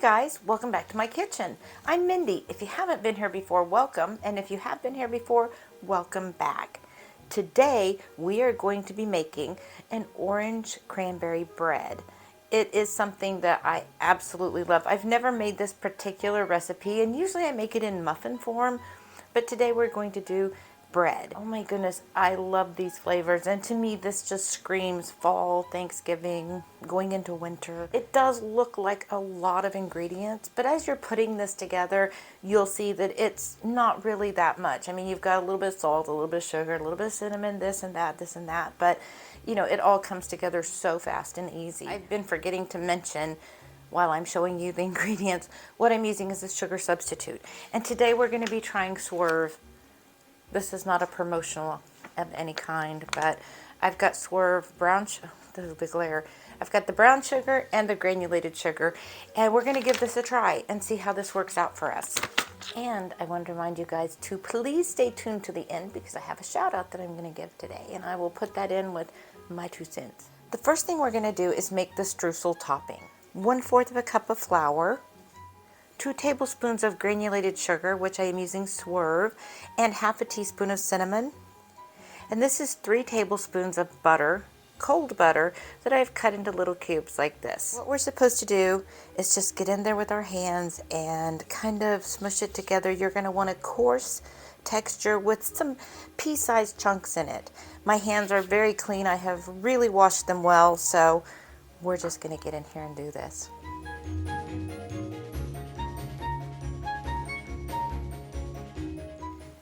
guys, welcome back to my kitchen. I'm Mindy. If you haven't been here before, welcome. And if you have been here before, welcome back. Today, we are going to be making an orange cranberry bread. It is something that I absolutely love. I've never made this particular recipe, and usually I make it in muffin form, but today we're going to do bread. Oh my goodness, I love these flavors, and to me this just screams fall, Thanksgiving, going into winter. It does look like a lot of ingredients, but as you're putting this together, you'll see that it's not really that much. I mean, you've got a little bit of salt, a little bit of sugar, a little bit of cinnamon, this and that, but you know, it all comes together so fast and easy. I've been forgetting to mention while I'm showing you the ingredients, what I'm using is a sugar substitute. And today we're going to be trying Swerve. This is not a promotional of any kind, but I've got Swerve brown, the glare. I've got the brown sugar and the granulated sugar, and we're going to give this a try and see how this works out for us. And I want to remind you guys to please stay tuned to the end because I have a shout out that I'm going to give today, and I will put that in with my 2 cents. The first thing we're going to do is make the streusel topping. 1/4 of a cup of flour, 2 tablespoons of granulated sugar, which I am using Swerve, and 1/2 teaspoon of cinnamon. And this is 3 tablespoons of butter, cold butter, that I've cut into little cubes like this. What we're supposed to do is just get in there with our hands and kind of smush it together. You're going to want a coarse texture with some pea-sized chunks in it. My hands are very clean. I have really washed them well, so we're just going to get in here and do this.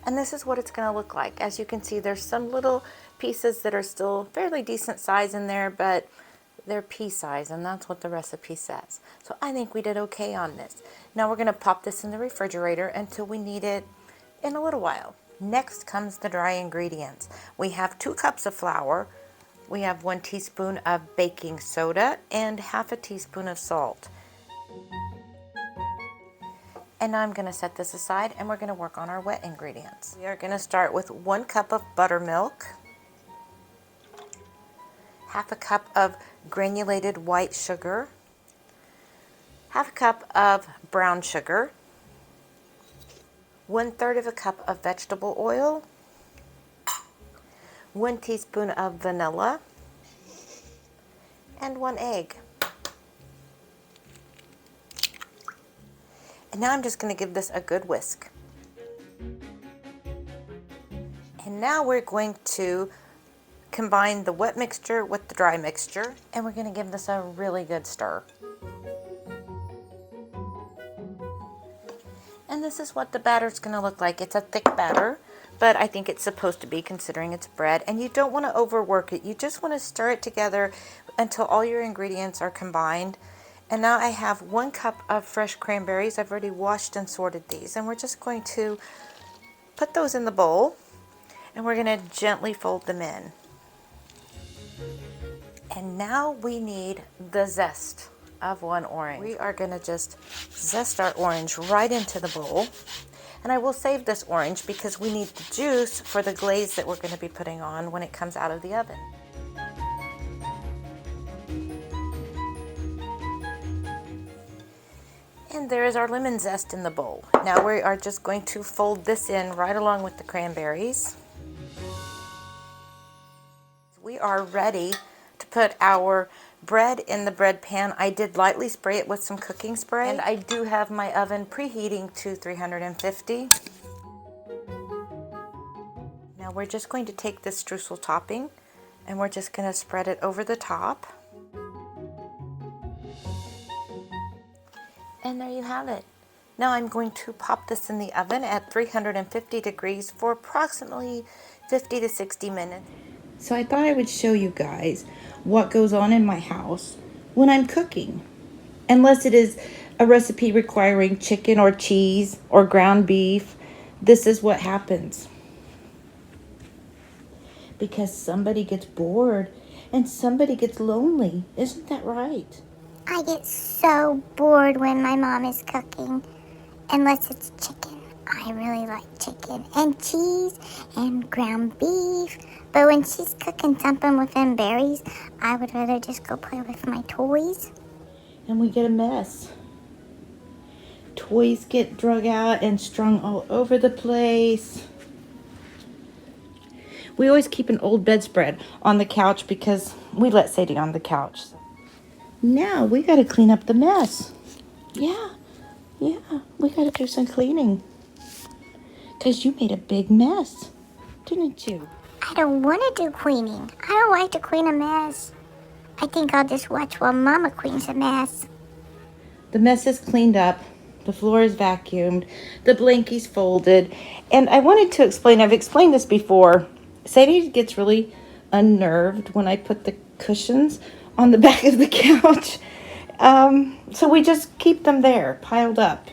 And this is what it's going to look like. As you can see, there's some little pieces that are still fairly decent size in there, but they're pea size, and that's what the recipe says. So I think we did okay on this. Now we're going to pop this in the refrigerator until we need it in a little while. Next comes the dry ingredients. We have 2 cups of flour. We have 1 teaspoon of baking soda and 1/2 teaspoon of salt. And now I'm going to set this aside and we're going to work on our wet ingredients. We are going to start with 1 cup of buttermilk, 1/2 cup of granulated white sugar, 1/2 cup of brown sugar, 1/3 of a cup of vegetable oil, 1 teaspoon of vanilla, and 1 egg. And now I'm just going to give this a good whisk. And now we're going to combine the wet mixture with the dry mixture, and we're going to give this a really good stir. And this is what the batter's going to look like. It's a thick batter, but I think it's supposed to be considering it's bread. And you don't want to overwork it. You just want to stir it together until all your ingredients are combined. And now I have 1 cup of fresh cranberries. I've already washed and sorted these, and we're just going to put those in the bowl, and we're going to gently fold them in. And now we need the zest of 1 orange. We are going to just zest our orange right into the bowl, and I will save this orange because we need the juice for the glaze that we're going to be putting on when it comes out of the oven. And there is our lemon zest in the bowl. Now we are just going to fold this in right along with the cranberries. We are ready to put our bread in the bread pan. I did lightly spray it with some cooking spray, and I do have my oven preheating to 350. Now we're just going to take this streusel topping and we're just going to spread it over the top. And there you have it. Now I'm going to pop this in the oven at 350 degrees for approximately 50 to 60 minutes. So I thought I would show you guys what goes on in my house when I'm cooking. Unless it is a recipe requiring chicken or cheese or ground beef, this is what happens. Because somebody gets bored and somebody gets lonely. Isn't that right? I get so bored when my mom is cooking, unless it's chicken. I really like chicken and cheese and ground beef. But when she's cooking something with them berries, I would rather just go play with my toys. And we get a mess. toys get drug out and strung all over the place. We always keep an old bedspread on the couch because we let Sadie on the couch. Now we got to clean up the mess. Yeah, we got to do some cleaning. Because you made a big mess, didn't you? I don't want to do cleaning. I don't like to clean a mess. I think I'll just watch while Mama cleans a mess. The mess is cleaned up. The floor is vacuumed. The blankie's folded. And I wanted to explain, I've explained this before. Sadie gets really unnerved when I put the cushions on the back of the couch. So we just keep them there, piled up.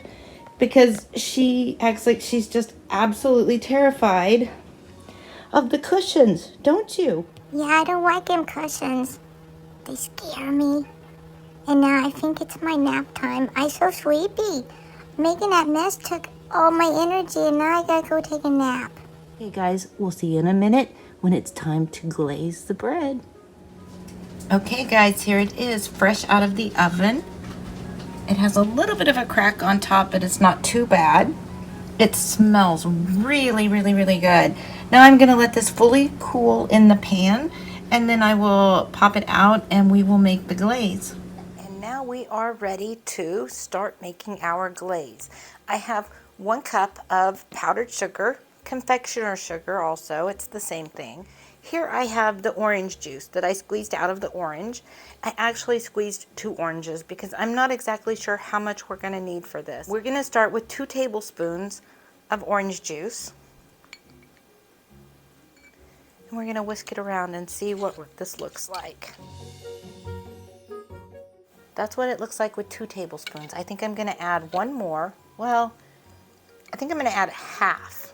Because she acts like she's just absolutely terrified of the cushions, don't you? Yeah, I don't like them cushions. They scare me. And now I think it's my nap time. I'm so sleepy. Making that mess took all my energy, and now I gotta go take a nap. Hey guys, we'll see you in a minute when it's time to glaze the bread. Okay guys, here it is, fresh out of the oven. It has a little bit of a crack on top, but it's not too bad. It smells really, really, really good. Now I'm gonna let this fully cool in the pan, and then I will pop it out and we will make the glaze. And now we are ready to start making our glaze. I have 1 cup of powdered sugar, confectioner sugar also, it's the same thing. Here I have the orange juice that I squeezed out of the orange. I actually squeezed 2 oranges because I'm not exactly sure how much we're going to need for this. We're going to start with 2 tablespoons of orange juice. And we're going to whisk it around and see what this looks like. That's what it looks like with 2 tablespoons. I think I'm going to add 1 more. Well, I think I'm going to add half.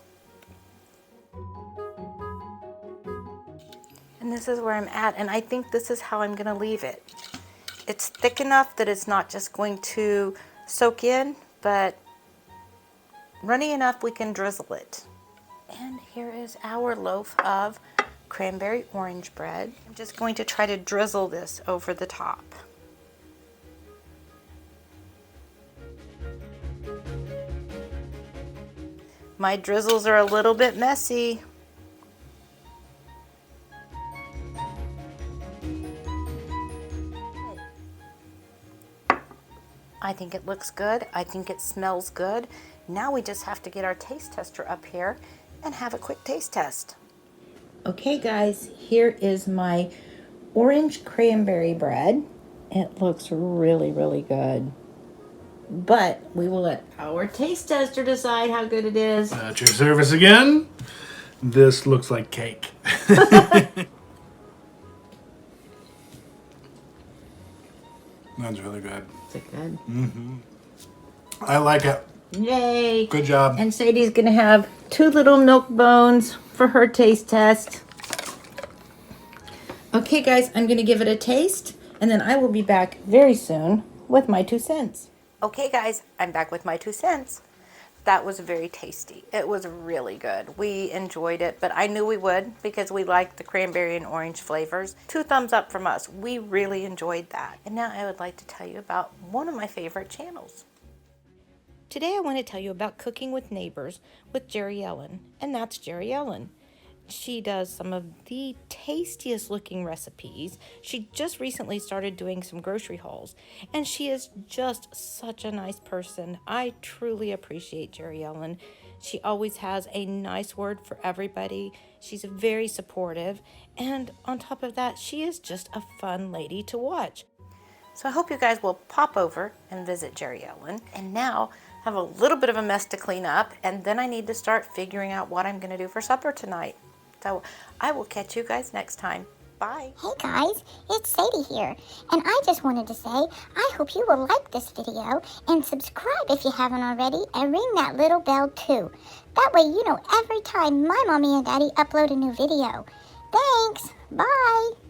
And this is where I'm at, and I think this is how I'm going to leave it. It's thick enough that it's not just going to soak in, but runny enough we can drizzle it. And here is our loaf of cranberry orange bread. I'm just going to try to drizzle this over the top. My drizzles are a little bit messy. I think it looks good. I think it smells good. Now we just have to get our taste tester up here and have a quick taste test. Okay guys, here is my orange cranberry bread. It looks really, really good. But we will let our taste tester decide how good it is. At your service again. This looks like cake. That's really good. Is it good? Mm-hmm. I like it. Yay. Good job. And Sadie's going to have 2 little milk bones for her taste test. Okay, guys, I'm going to give it a taste, and then I will be back very soon with my 2 cents. Okay, guys, I'm back with my 2 cents. That was very tasty. It was really good. We enjoyed it, but I knew we would because we like the cranberry and orange flavors. 2 thumbs up from us. We really enjoyed that. And now I would like to tell you about one of my favorite channels. Today I want to tell you about Cooking with Neighbors with Jerri Ellen, and that's Jerri Ellen. She does some of the tastiest looking recipes. She just recently started doing some grocery hauls, and she is just such a nice person. I truly appreciate Jerri Ellen. She always has a nice word for everybody. She's very supportive, and on top of that, she is just a fun lady to watch. So I hope you guys will pop over and visit Jerri Ellen. And now I have a little bit of a mess to clean up, and then I need to start figuring out what I'm going to do for supper tonight. So I will catch you guys next time. Bye. Hey guys, it's Sadie here, and I just wanted to say I hope you will like this video and subscribe if you haven't already, and ring that little bell too. That way you know every time my mommy and daddy upload a new video. Thanks. Bye.